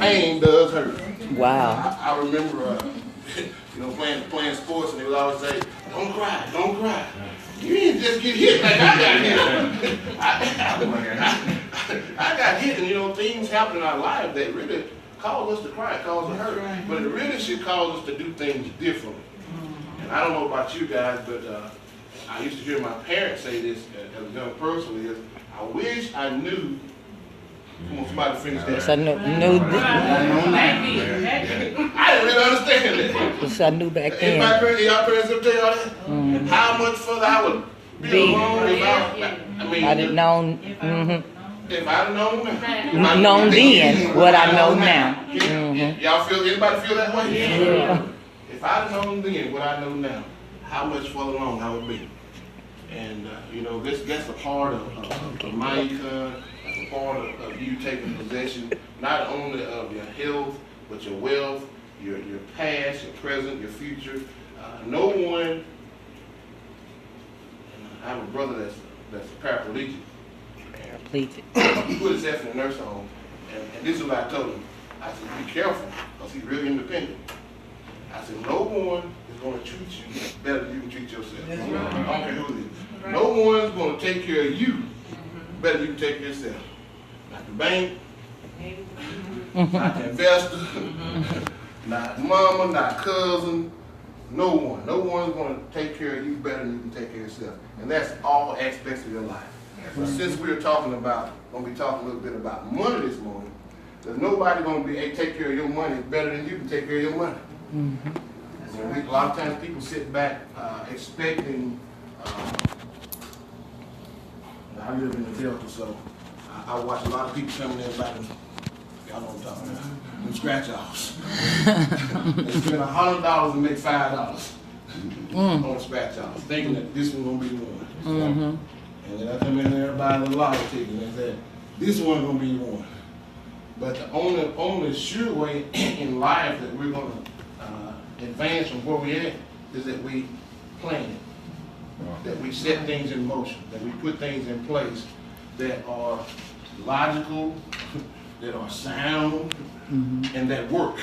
pain does hurt. Wow. I remember, playing sports, and they would always say, "Don't cry, don't cry." You didn't just get hit like I got hit. I got hit, and things happen in our life that really cause us to cry, cause us to hurt. But it really should cause us to do things differently. And I don't know about you guys, but I used to hear my parents say this as a young person, is, I wish I knew. Come on, somebody finish that. Yes, I knew. I didn't really understand that. Yes, I knew back then. Y'all parents ever tell y'all that? Mm-hmm. How much further I would be alone if I'd have known. If I'd have known then what I know now. Y'all anybody feel that way? Yeah. If I'd have known then what I know now, how much further along I would be. And that's a part of my income. That's a part of you taking possession not only of your health, but your wealth, your past, your present, your future. No one. I have a brother that's a paraplegic. He put himself in a nursing home, and this is what I told him. I said, be careful, because he's really independent. I said, no one is going to treat you better than you can treat yourself. I don't care who it is. No one's going to take care of you better than you can take care of yourself. Not the bank, not the investor, not mama, not cousin, no one. No one's going to take care of you better than you can take care of yourself. And that's all aspects of your life. But since we're going to be talking a little bit about money this morning, there's nobody going to be able to take care of your money better than you can take care of your money. A lot of times people sit back expecting, I live in the Delta, so I watch a lot of people coming in back and, y'all know what I'm talking about, them scratch-offs. They spend $100 and make $5 on scratch-offs, thinking that this one's going to be the one. And then I come in there and buy the lotto ticket and they say, this one's going to be the one. But the only sure way in life that we're going to advance from where we're at is that we plan it, that we set things in motion, that we put things in place that are logical, that are sound, and that work.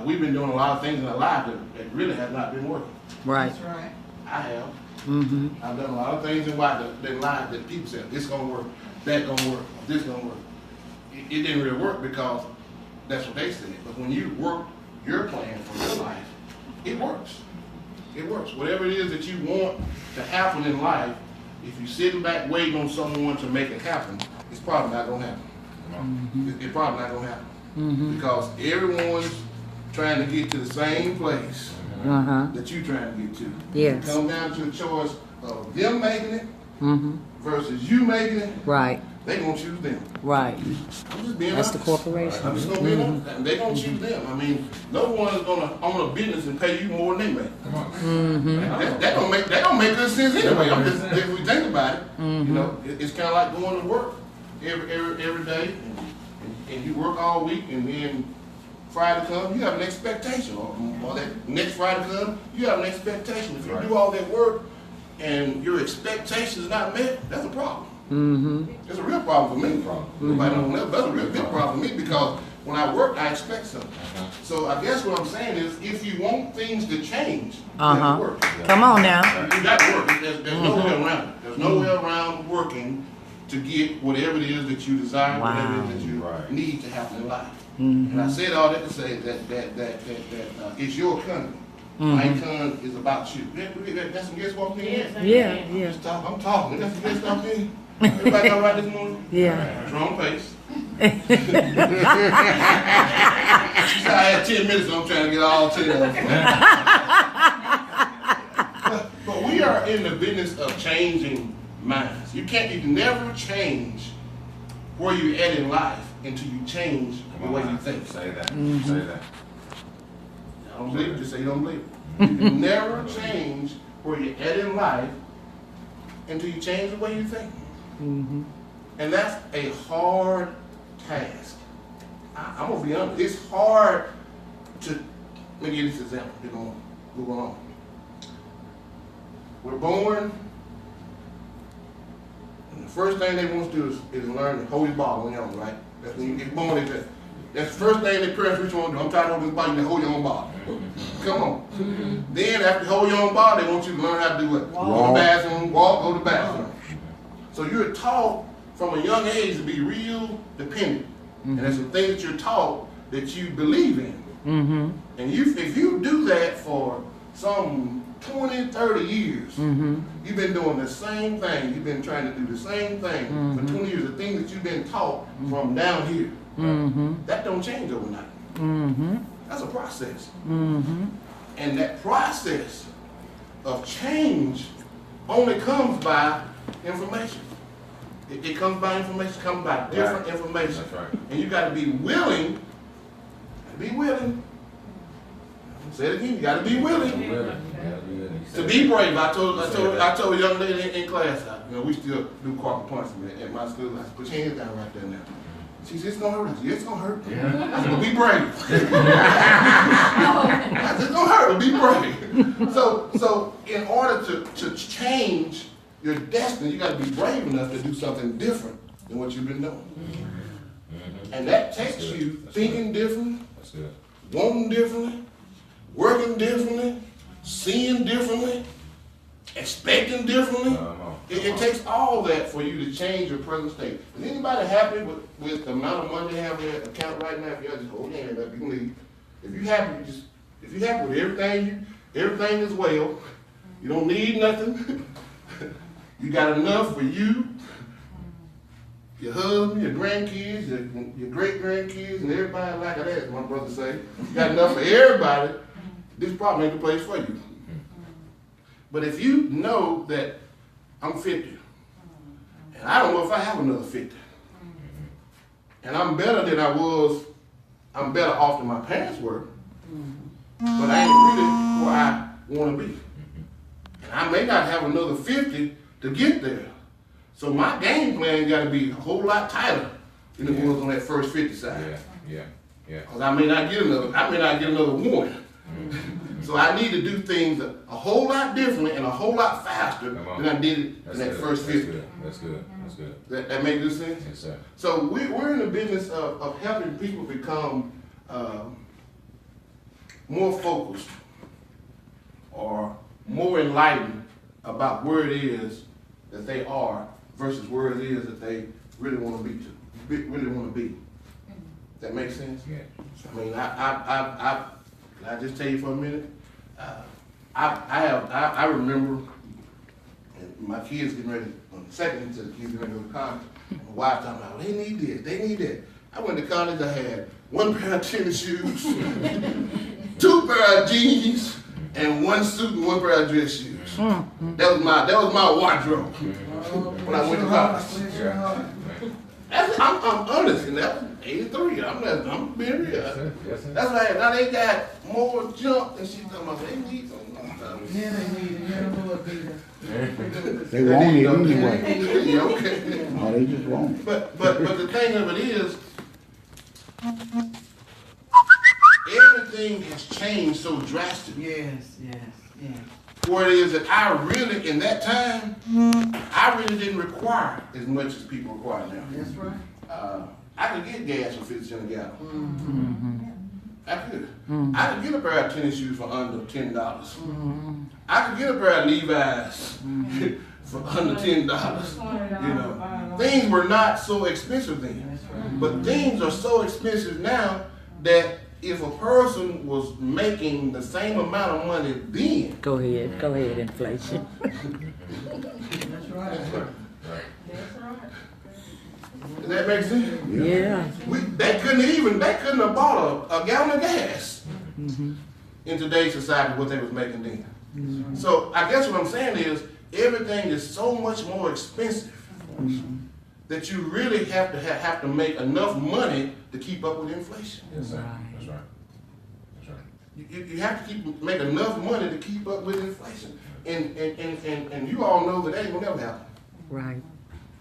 We've been doing a lot of things in our life that really have not been working. Right. That's right. I have. I've done a lot of things in life that people said, this gonna work, that gonna work, this gonna work. It didn't really work because that's what they said. But when you work your plan for your life, it works. It works. Whatever it is that you want to happen in life, if you're sitting back waiting on someone to make it happen, it's probably not gonna happen. It's probably not gonna happen. Because everyone's trying to get to the same place that you're trying to get to. Yes. It comes down to a choice of them making it versus you making it. Right. They're going to choose them. Right. I'm just being That's honest. the corporation. I'm just going to be honest. They're going to choose them. I mean, no one is going to own a business and pay you more than they make. That don't make good sense anyway. If we think about it, it's kind of like going to work every day, and you work all week, and then Friday comes, you have an expectation, or that next Friday comes, you have an expectation. If you do all that work and your expectation is not met, that's a problem. It's a real problem for me. Nobody don't know, that's a real big problem for me because when I work, I expect something. So I guess what I'm saying is, if you want things to change, you have to work. Come on now. You got to work. There's no way around it. There's no way around working to get whatever it is that you desire, whatever it is that you need to happen in life. And I said all that to say that it's your economy. My economy is about you. That's some guest walking in. Yeah. I'm talking. That's some guest walking in. Everybody all right this morning? Yeah. Jerome Pace. She said I had 10 minutes, so I'm trying to get all 10 of them. But we are in the business of changing minds. You can never change where you're at in life until you change the way you think. Say that. Say that. I don't believe it, just say you don't believe it. You can never change where you're at in life until you change the way you think. And that's a hard task. I'm going to be honest. It's hard to, let me give this example. We're going to move on. We're born, and the first thing they want us to do is learn to hold your ball on your own, right? That's when you get born, That's the first thing that parents want to do. I'm trying to hold this body, you hold your own body. Come on. Then after you hold your own body, they want you to learn how to do what? Walk. Go to the bathroom, walk, go to the bathroom. So you're taught from a young age to be real dependent. And there's some things that you're taught that you believe in. And if you do that for some 20, 30 years, you've been doing the same thing. You've been trying to do the same thing for 20 years. The things that you've been taught from down here, that don't change overnight. That's a process. And that process of change only comes by information. It comes by information, it comes by different information. That's right. And you got to be willing, say it again, you got to be willing to be brave. I told a young lady in class, we still do corporal punishment at my school. I said, put your hands down right there now. She said, it's going to hurt. I said, yeah, it's going to hurt. I said, well, be brave. I said, it's going to hurt, but be brave. So in order to change your destiny, you got to be brave enough to do something different than what you've been doing. And that takes you thinking differently, wanting differently, working differently, seeing differently, expecting differently. It takes all that for you to change your present state. Is anybody happy with the amount of money they have in their account right now? If you just hold your hand up, you can leave. If you're happy with everything, everything is well. You don't need nothing. You got enough for you, your husband, your grandkids, your great-grandkids, and everybody like that, as my brother say. You got enough for everybody. This probably ain't the place for you. But if you know that I'm 50, and I don't know if I have another 50, and I'm better off than my parents were, but I ain't really where I want to be. And I may not have another 50 to get there. So my game plan got to be a whole lot tighter than it was on that first 50 side. Because I may not get another one. So I need to do things a whole lot differently and a whole lot faster than I did it in that first 50. That's good. That make good sense? Yes, sir. So we're in the business of helping people become more focused or more enlightened about where it is that they are versus where it is that they really want to be. That makes sense? Yeah. I mean, can I just tell you for a minute? I remember my kids getting ready, second to the kids getting ready to go to college. My wife talking about, they need this, they need that. I went to college, I had one pair of tennis shoes, 2 pair of jeans, and 1 suit and 1 pair of dress shoes. That was my wardrobe when I went to college. I'm honest, and that was 83. I'm being real. Yes, sir. That's why now they got more junk than she's talking about. They need some. Yeah, they need it. Yeah, Lord, be there. They want it anyway. Yeah, okay. Oh, they just want it. But the thing of it is, everything has changed so drastically. Yes. Where it is that I really, in that time, I really didn't require as much as people require now. That's right. I could get gas for 50 cents a gallon. I could. I could get a pair of tennis shoes for under $10. I could get a pair of Levi's for under $10. You know, things were not so expensive then, but things are so expensive now that if a person was making the same amount of money then, Go ahead, inflation. That's right. does that make sense? Yeah. They couldn't have bought a gallon of gas in today's society what they was making then. So I guess what I'm saying is everything is so much more expensive that you really have to make enough money to keep up with inflation. Yes, sir. That's right. You have to make enough money to keep up with inflation, and you all know that ain't gonna never happen. Right.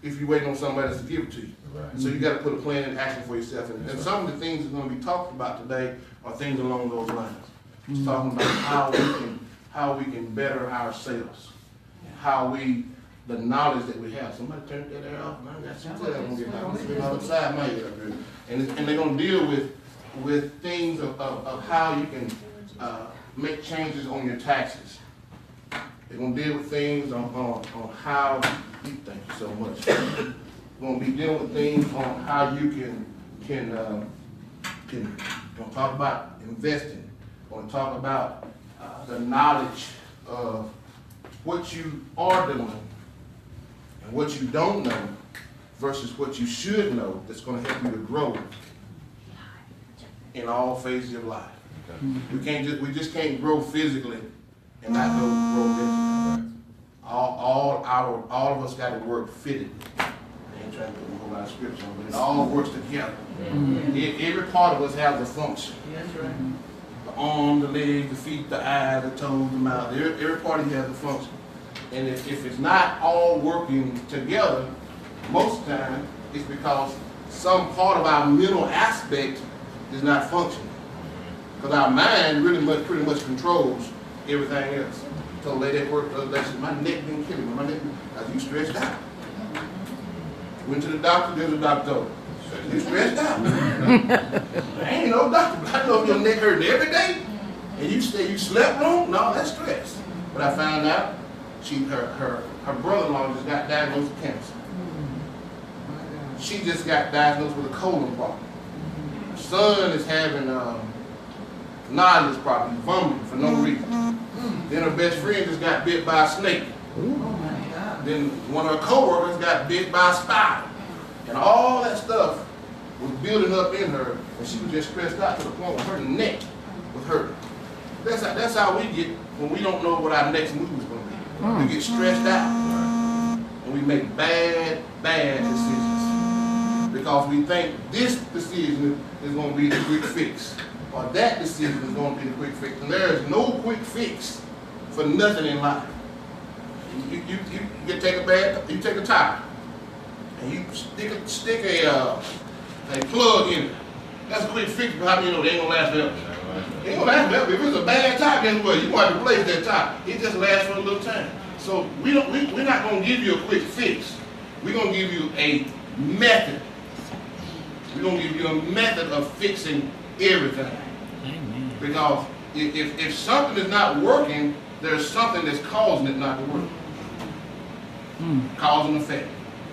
If you're waiting on somebody else to give it to you. Right. So you got to put a plan in action for yourself. And some of the things that are going to be talked about today are things along those lines. It's talking about how we can better ourselves, the knowledge that we have. Somebody turned that air off. Man, that's what I'm going to get outside my ear up here. And they're going to deal with with things of how you can make changes on your taxes. They're gonna deal with things on how, thank you so much. We're gonna be dealing with things on how you can gonna talk about investing. We're gonna talk about the knowledge of what you are doing and what you don't know versus what you should know that's gonna help you to grow in all phases of life. Okay. We just can't grow physically and not grow mentally. All of us got to work fitted. I ain't trying to put a whole lot of scripture on, but it all works together. Every part of us has a function. That's right. The arm, the leg, the feet, the eye, the toes, the mouth. Every part of you has a function. And if it's not all working together, most of the time it's because some part of our mental aspect is not functioning. Because our mind pretty much controls everything else. So lady at work the other day, she said, my neck been killing me. My neck been, you stressed out. Went to the doctor, there's a doctor. You stressed out. I ain't no doctor, but I know if your neck hurting every day, and you say you slept wrong, no, that's stress. But I found out her brother-in-law just got diagnosed with cancer. She just got diagnosed with a colon problem. Her son is having nauseous problems, vomiting for no reason. Then her best friend just got bit by a snake. Then one of her co-workers got bit by a spider. And all that stuff was building up in her, and she was just stressed out to the point where her neck was hurting. That's how we get when we don't know what our next move is going to be. We get stressed out, and we make bad decisions because we think this decision is going to be the quick fix, or that decision is going to be the quick fix. And there is no quick fix for nothing in life. You take a tire, and you stick a plug in it. That's a quick fix, but how do you know they ain't gonna last forever? They ain't gonna last forever. If it's a bad tire, guess what? You want to replace that tire. It just lasts for a little time. So we're not gonna give you a quick fix. We're gonna give you a method. We're gonna give you a method of fixing everything. Amen. Because if something is not working, there's something that's causing it not to work. Cause and effect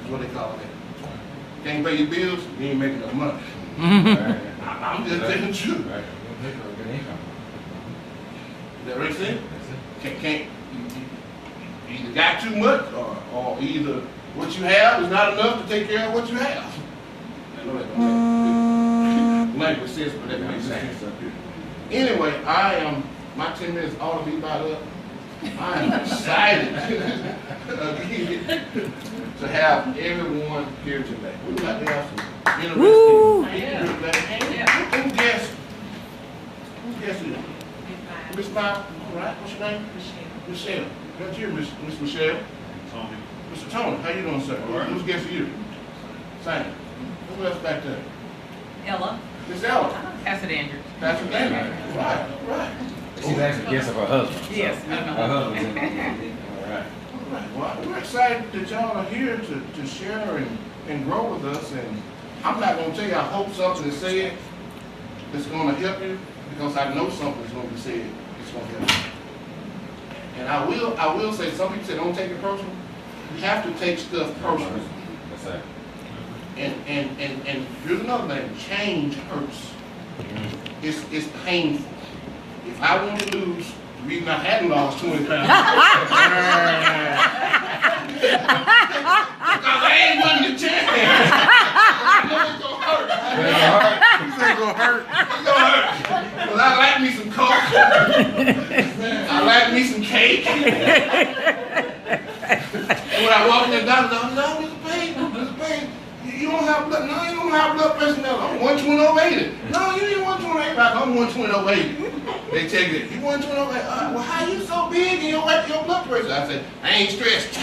is what they call it. Can't pay your bills, you ain't making enough money. I'm just telling the truth. Is that right, Sam? Can't you either got too much or either what you have is not enough to take care of what you have. I know that don't make language sense, but that makes sense up here. Anyway, my 10 minutes ought to be about up. I am excited again to have everyone here today. We'd like to have some interesting people today. Who guessed it? Miss Bob, all right, what's your name? Michelle. That's you, Miss Michelle. Tony. Mr. Tony, how you doing, sir? Who's guessing you? Same. Who else back there? Ella. Miss Ella. Pastor Andrews. Pastor Andrews. Right. She's actually guessing her husband. Yes. Her husband's in there. All right. All right. Well, we're excited that y'all are here to share and grow with us. And I'm not going to tell you, I hope something is said that's going to help you, because I know something's going to be said that's going to help you. And I will say, some people say don't take it personal. You have to take stuff personal. That's right. And here's another thing, change hurts. It's painful. If I want to lose, the reason I hadn't lost 20 pounds, because I ain't running the chance. I know it's gonna hurt. It's gonna hurt. It's gonna hurt. Because I like me some coffee. I like me some cake. And when I walk in the doctor's office, no, Mr. Payne, you don't have blood. No, you don't have blood pressure now. I'm 120/80. No, you ain't 120/80. I'm 120/80. They take it. You 120/80. Well, how you so big and your blood pressure? I said, I ain't stressed. I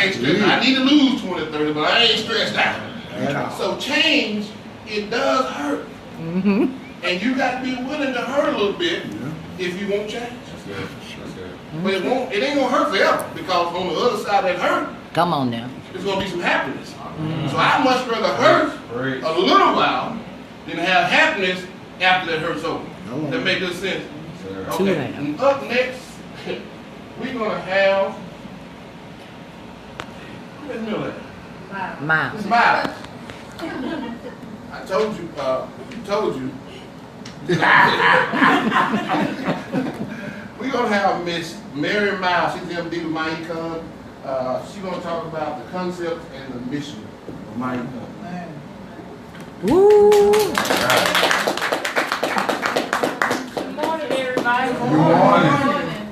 ain't stressed. I need to lose 20, 30, but I ain't stressed out. So change, it does hurt. And you got to be willing to hurt a little bit if you want change. That's good. That's good. But it ain't gonna hurt forever, because on the other side of that hurt, Come on now. there's gonna be some happiness. So I much rather hurt a little while than have happiness after that hurt's over. That make good sense? Sir. Okay. lambs. And up next, we're gonna have. Where's Miller at? Miles. It's Miles. I told you. We're gonna have Miss Mary Miles. She's MD with My Econ. She's gonna talk about the concept and the mission of My Econ. Man. Woo! Good morning, everybody. Good morning.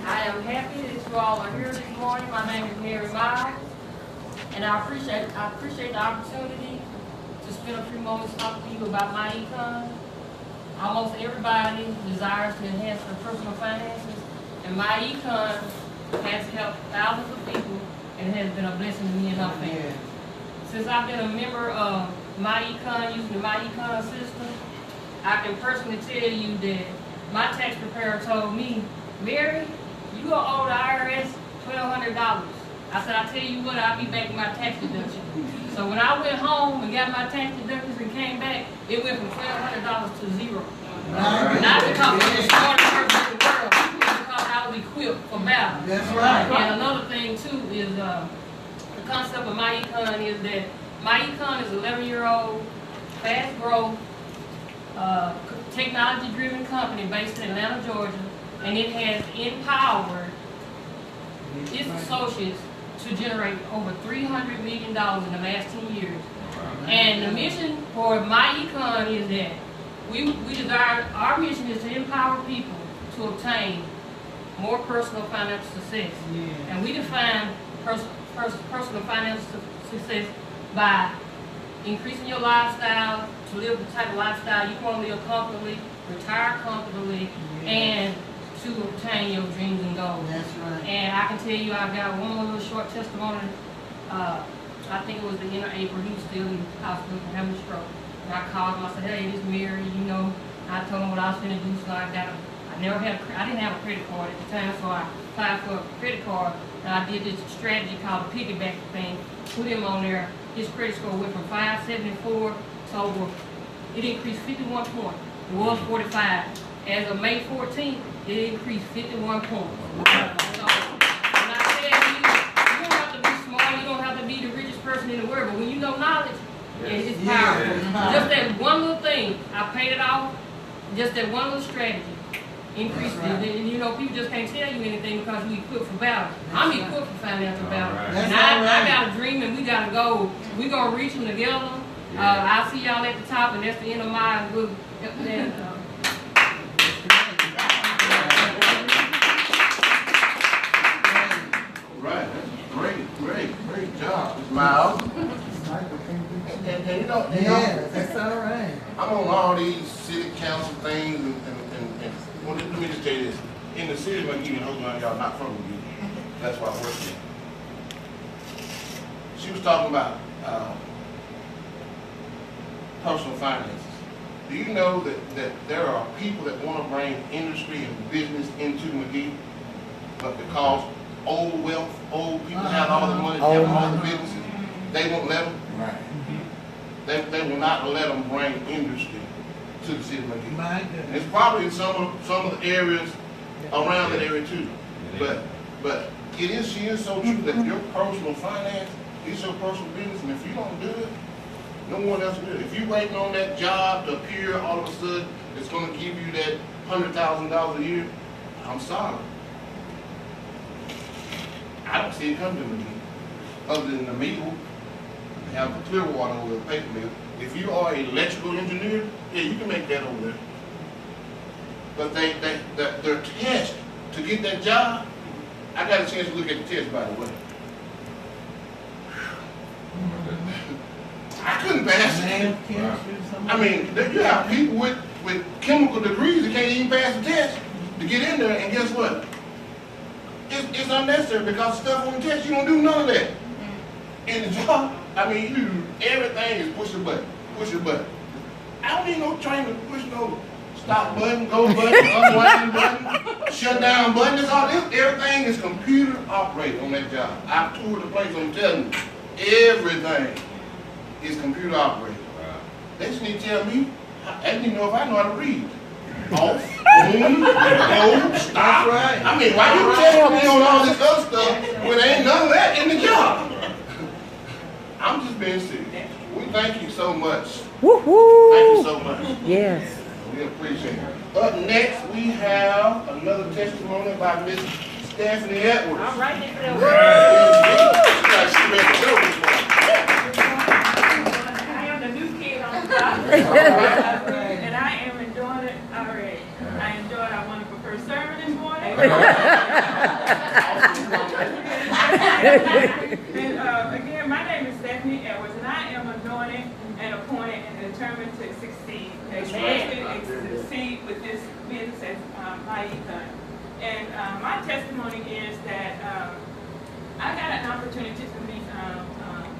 I am happy that you all are here this morning. My name is Mary Miles, and I appreciate the opportunity to spend a few moments talking to you about my econ. Almost everybody desires to enhance their personal finances, and my econ has helped thousands of people and has been a blessing to me and my family. Since I've been a member of my econ, using the my econ system, I can personally tell you that my tax preparer told me, Mary, you gonna owe the IRS $1,200. I said, I tell you what, I'll be back with my tax deduction. So when I went home and got my tax deductions and came back, it went from $1,200 to zero. Not because I'm the smartest person in the world, but because I was equipped for battle. That's right. And another thing too is the concept of my econ is that my econ is an 11-year-old, fast growth, technology-driven company based in Atlanta, Georgia, and it has empowered its associates to generate over $300 million in the last 10 years. And the mission for my econ is that we desire, our mission is to empower people to obtain more personal financial success. Yeah. And we define personal financial success by increasing your lifestyle, to live the type of lifestyle you want to live comfortably, retire comfortably, and to obtain your dreams and goals. That's right. And I can tell you, I got one more little short testimony. I think it was the end of April. He was still in the hospital having a stroke. And I called him. I said, "Hey, this is Mary. You know." I told him what I was going to do. So I didn't have a credit card at the time, so I applied for a credit card. And I did this strategy called the piggyback thing. Put him on there. His credit score went from 574 to over. It increased 51 points. It was 45. As of May 14th, it increased 51 points. So, when I tell you, you don't have to be smart, you don't have to be the richest person in the world, but when you know knowledge, it's powerful. Yes. Just that one little thing, I paid it off, just that one little strategy increased it. And you know, people just can't tell you anything because we equipped for battle. I'm equipped for financial battle. Right. And I got a dream and we got a goal. We're going to reach them together. I'll see y'all at the top, and that's the end of my good. Right, great job, Ms. Miles. And you know, Yeah, that's all right. I'm on all these city council things, and well, let me just tell you this. In the city of McGee, hold on, y'all not from McGee. That's why I work here. She was talking about personal finances. Do you know that there are people that want to bring industry and business into McGee, but because old wealth, old people have all the money, have all the businesses, they won't let them? Right. They will not let them bring industry to the city of McGee. My And goodness. it's probably in some of the areas around that area too. But she is so true that your personal finance is your personal business, and if you don't do it, no one else will do it. If you're waiting on that job to appear all of a sudden, it's going to give you that $100,000 a year, I'm sorry. I don't see it coming to me. Other than the mill, have the Clearwater over the paper mill. If you are an electrical engineer, yeah, you can make that over there. But their test to get that job, I got a chance to look at the test, by the way. I couldn't pass it. I mean, you have people with chemical degrees that can't even pass the test to get in there, and guess what? It's unnecessary because stuff on the test, you don't do none of that. In the job, I mean, you do everything is push a button, push a button. I don't need no trainer to push no stop button, go button, unwind button, shut down button. It's all this. Everything is computer operated on that job. I've toured the place, I'm telling you, everything is computer operated. They just need to tell me I didn't even know if I know how to read. Off, no, stop. right. I mean, why you testing me on all this other stuff when there ain't none of that in the job? I'm just being serious. We thank you so much. Thank you Woohoo! so much. Yes. We appreciate it. Up next, we have another testimony by Miss Stephanie Edwards. I'm right there for that. Like she ready to go this morning. I am the new kid on the block, and I am enjoying it already. I enjoyed our wonderful first sermon this morning. And again, my name is Stephanie Edwards, and I am anointed and appointed and determined to succeed, especially to succeed with this business as my econ. And my testimony is that I got an opportunity to meet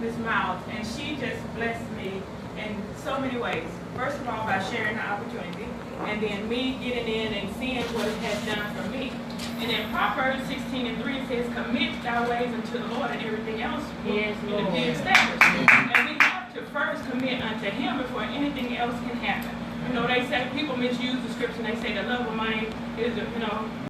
Ms. Miles, and she just blessed me in so many ways. First of all, by sharing the opportunity, and then me getting in and seeing what it has done for me. And in Proverbs 16:3 it says, "Commit thy ways unto the Lord, and everything else will be established." And we have to first commit unto Him before anything else can happen. You know, they say people misuse the scripture. And they say the love of money is,